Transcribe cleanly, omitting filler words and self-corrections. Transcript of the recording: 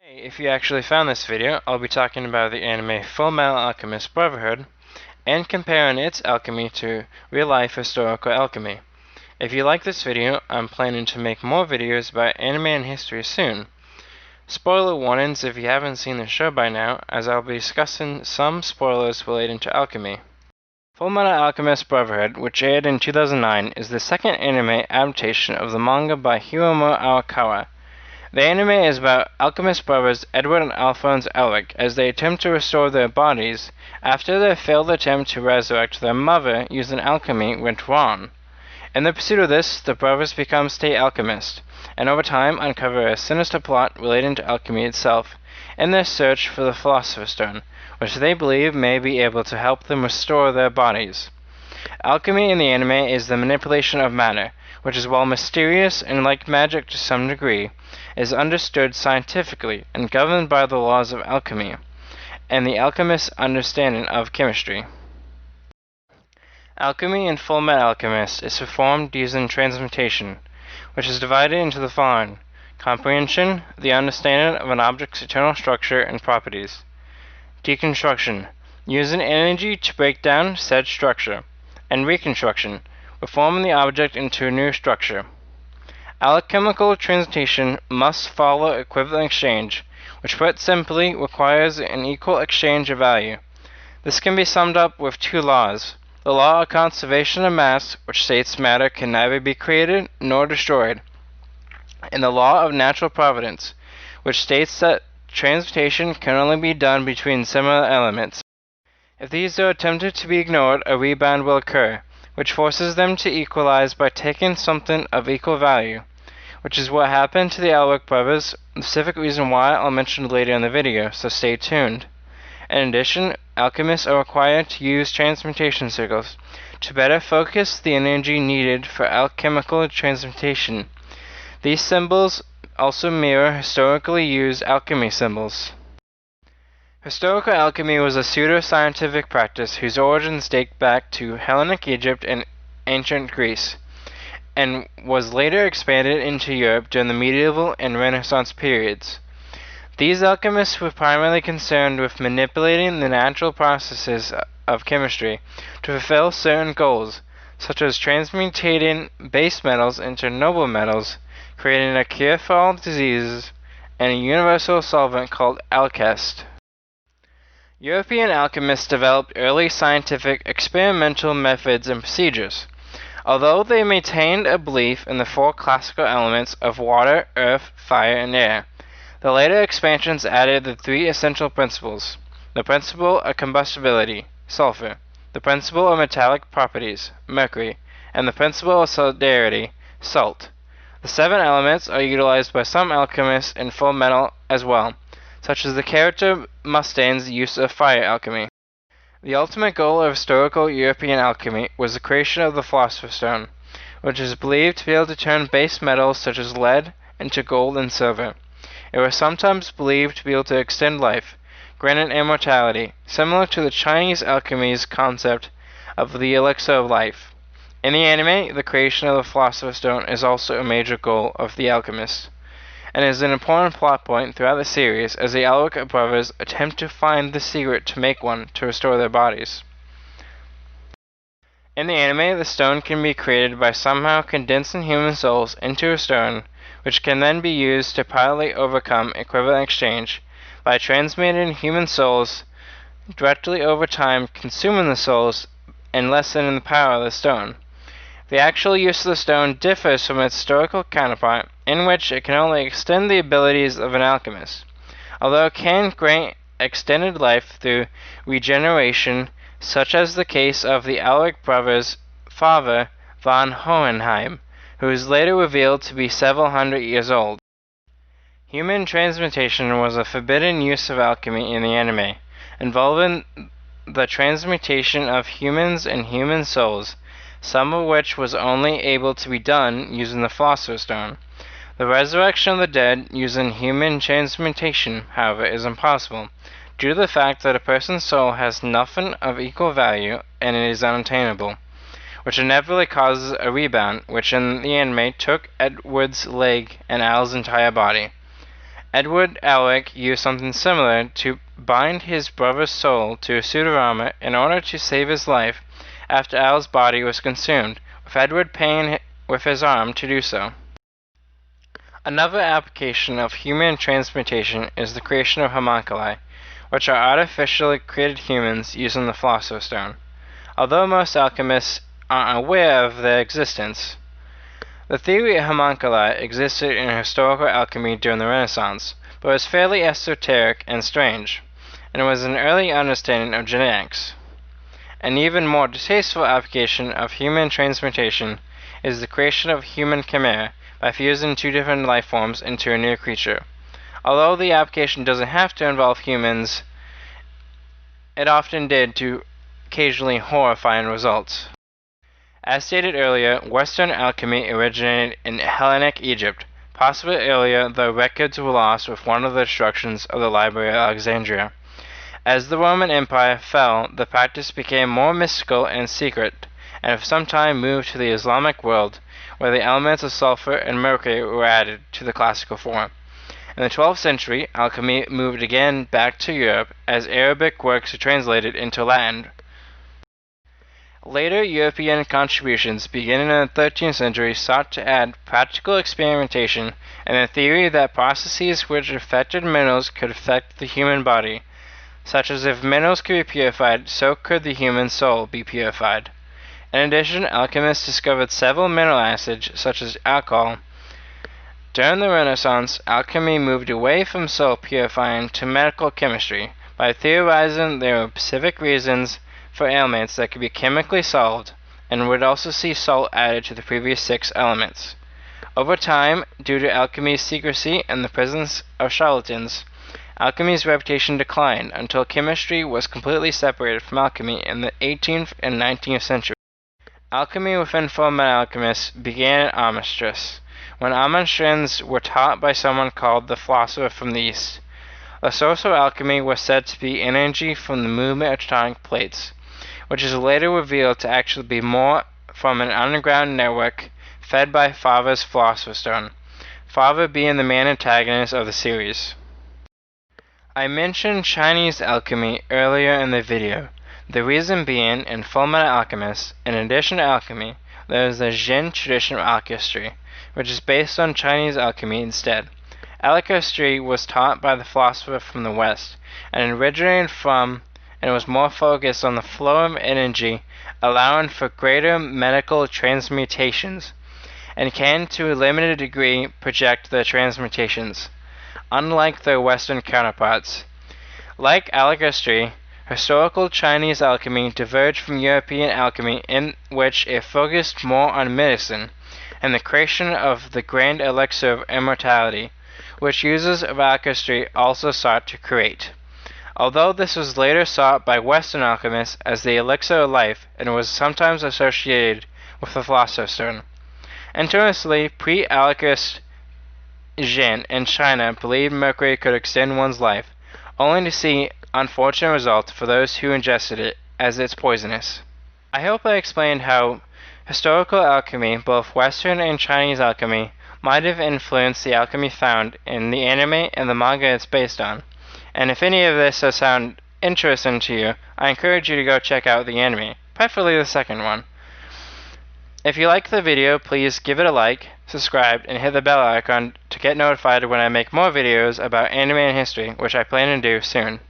Hey, if you actually found this video, I'll be talking about the anime Fullmetal Alchemist Brotherhood and comparing its alchemy to real-life historical alchemy. If you like this video, I'm planning to make more videos about anime and history soon. Spoiler warnings if you haven't seen the show by now, as I'll be discussing some spoilers relating to alchemy. Fullmetal Alchemist Brotherhood, which aired in 2009, is the second anime adaptation of the manga by Hiromu Arakawa. The anime is about alchemist brothers Edward and Alphonse Elric as they attempt to restore their bodies after their failed attempt to resurrect their mother using alchemy went wrong. In the pursuit of this, the brothers become state alchemists, and over time uncover a sinister plot relating to alchemy itself in their search for the Philosopher's Stone, which they believe may be able to help them restore their bodies. Alchemy in the anime is the manipulation of matter, which is while mysterious and like magic to some degree, is understood scientifically and governed by the laws of alchemy, and the alchemist's understanding of chemistry. Alchemy in Fullmetal Alchemist is performed using transmutation, which is divided into the following: comprehension, the understanding of an object's internal structure and properties; deconstruction, using energy to break down said structure; and reconstruction, reforming the object into a new structure. Alchemical transmutation must follow equivalent exchange, which put simply requires an equal exchange of value. This can be summed up with two laws: the law of conservation of mass, which states matter can neither be created nor destroyed, and the law of natural providence, which states that transmutation can only be done between similar elements. If these are attempted to be ignored, a rebound will occur, which forces them to equalize by taking something of equal value, which is what happened to the Elric brothers, the specific reason why I'll mention later in the video, so stay tuned. In addition, alchemists are required to use transmutation circles to better focus the energy needed for alchemical transmutation. These symbols also mirror historically used alchemy symbols. Historical alchemy was a pseudo-scientific practice whose origins date back to Hellenic Egypt and ancient Greece, and was later expanded into Europe during the medieval and Renaissance periods. These alchemists were primarily concerned with manipulating the natural processes of chemistry to fulfill certain goals, such as transmutating base metals into noble metals, creating a cure for all diseases, and a universal solvent called alkest. European alchemists developed early scientific experimental methods and procedures. Although they maintained a belief in the four classical elements of water, earth, fire, and air, the later expansions added the three essential principles: the principle of combustibility, sulfur; the principle of metallic properties, mercury; and the principle of solidity, salt. The seven elements are utilized by some alchemists in Full Metal as well, such as the character Mustang's use of fire alchemy. The ultimate goal of historical European alchemy was the creation of the Philosopher's Stone, which is believed to be able to turn base metals such as lead into gold and silver. It was sometimes believed to be able to extend life, granting immortality, similar to the Chinese alchemy's concept of the elixir of life. In the anime, the creation of the Philosopher's Stone is also a major goal of the alchemists, and is an important plot point throughout the series as the Elric brothers attempt to find the secret to make one to restore their bodies. In the anime, the stone can be created by somehow condensing human souls into a stone, which can then be used to partly overcome equivalent exchange by transmuting human souls directly over time, consuming the souls and lessening the power of the stone. The actual use of the stone differs from its historical counterpart, in which it can only extend the abilities of an alchemist, although it can grant extended life through regeneration, such as the case of the Elric brothers' father, von Hohenheim, who is later revealed to be several hundred years old. Human transmutation was a forbidden use of alchemy in the anime, involving the transmutation of humans and human souls, some of which was only able to be done using the Philosopher's Stone. The resurrection of the dead using human transmutation, however, is impossible, due to the fact that a person's soul has nothing of equal value and it is unattainable, which inevitably causes a rebound, which in the anime took Edward's leg and Al's entire body. Edward Alec used something similar to bind his brother's soul to a suit of armor in order to save his life after Al's body was consumed, with Edward paying with his arm to do so. Another application of human transmutation is the creation of homunculi, which are artificially created humans using the Philosopher's Stone, although most alchemists aren't aware of their existence. The theory of homunculi existed in historical alchemy during the Renaissance, but was fairly esoteric and strange, and was an early understanding of genetics. An even more distasteful application of human transmutation is the creation of human chimera by fusing two different life forms into a new creature. Although the application doesn't have to involve humans, it often did to occasionally horrifying results. As stated earlier, Western alchemy originated in Hellenic Egypt, possibly earlier, though records were lost with one of the destructions of the Library of Alexandria. As the Roman Empire fell, the practice became more mystical and secret, and for some time moved to the Islamic world, where the elements of sulfur and mercury were added to the classical form. In the 12th century, alchemy moved again back to Europe as Arabic works were translated into Latin. Later European contributions, beginning in the 13th century, sought to add practical experimentation and the theory that processes which affected minerals could affect the human body, such as if minerals could be purified, so could the human soul be purified. In addition, alchemists discovered several mineral acids, such as alcohol. During the Renaissance, alchemy moved away from soul purifying to medical chemistry, by theorizing there were specific reasons for ailments that could be chemically solved, and would also see salt added to the previous 6 elements. Over time, due to alchemy's secrecy and the presence of charlatans, alchemy's reputation declined until chemistry was completely separated from alchemy in the 18th and 19th century. Alchemy within Fullmetal Alchemists began at Amistris, when Almonstrans were taught by someone called the Philosopher from the East. The source of alchemy was said to be energy from the movement of tectonic plates, which is later revealed to actually be more from an underground network fed by Faber's Philosopher's Stone, Faber being the main antagonist of the series. I mentioned Chinese alchemy earlier in the video, the reason being in Fullmetal Alchemist, in addition to alchemy, there is the Jin tradition of alchemy, which is based on Chinese alchemy instead. Alchemy was taught by the philosopher from the West, and originated from and was more focused on the flow of energy, allowing for greater medical transmutations, and can to a limited degree project the transmutations, unlike their Western counterparts. Like alchemy, historical Chinese alchemy diverged from European alchemy in which it focused more on medicine, and the creation of the grand elixir of immortality, which users of alchemy also sought to create. Although this was later sought by Western alchemists as the elixir of life and was sometimes associated with the Philosopher's Stone. Interestingly, pre-alchemist Jin in China believed mercury could extend one's life, only to see unfortunate results for those who ingested it, as it's poisonous. I hope I explained how historical alchemy, both Western and Chinese alchemy, might have influenced the alchemy found in the anime and the manga it's based on. And if any of this does sound interesting to you, I encourage you to go check out the anime, preferably the second one. If you like the video, please give it a like, subscribe, and hit the bell icon to get notified when I make more videos about anime and history, which I plan to do soon.